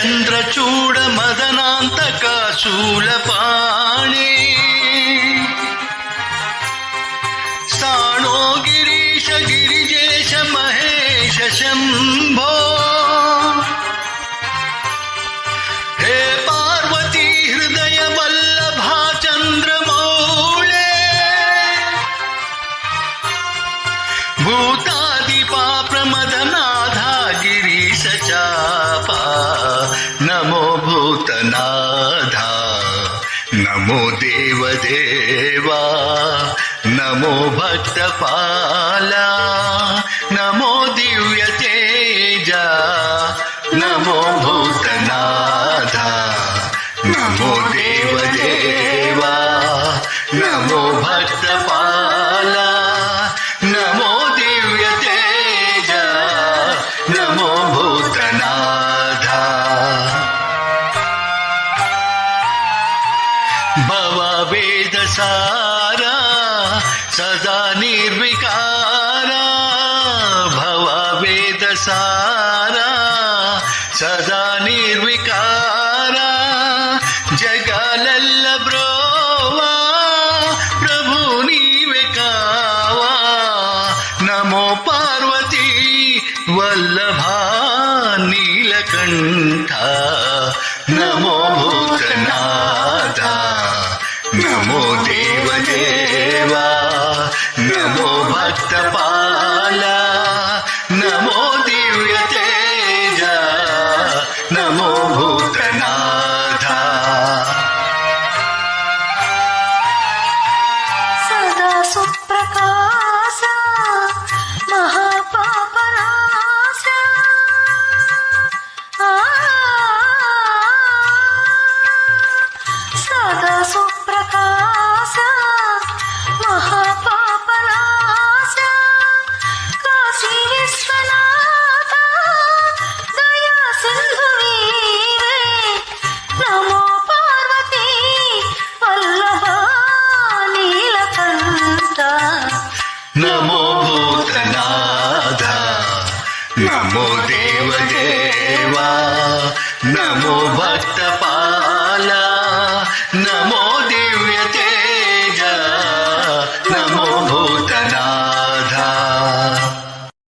చంద్రచూడ మదనాంతక శూలపాణి సాణో గిరీశ గిరిజేశ మహేశ శంభో హే పార్వతీ హృదయ వల్లభా చంద్రమౌళే భూతాదిపా ప్రమదనాథ గిరీశ చాపా నమో భూతనాథ నమో దేవదేవా నమో భక్తపాల నమో దివ్య తేజ నమో భూతనాథ నమో దేవదేవా నమో భక్తపాల నమో దివ్య తేజ నమో భూతనాథ భవ వేద సారా సదా నిర్వికారా భవ వేద సారా సదా నిర్వికారా జగలల్ల బ్రోవా ప్రభు నీవే కావా నమో పార్వతీ వల్లభా నీలకంఠ నమో భూతనాథ నమో దేవదేవా నమో భక్తపాల నమో దివ్య తేజ నమో భూతనాథ సదా సుప్రకాశ మహాపాపనాశ సదా సుప్రకాశ మహాపాపనాశ కాశీ విశ్వనాథ దయా సింధు వీరే నమో పార్వతీ వల్లభ నీలకంఠ నమో భూతనాథ నమో దేవదేవా నమో భక్తపాల నమో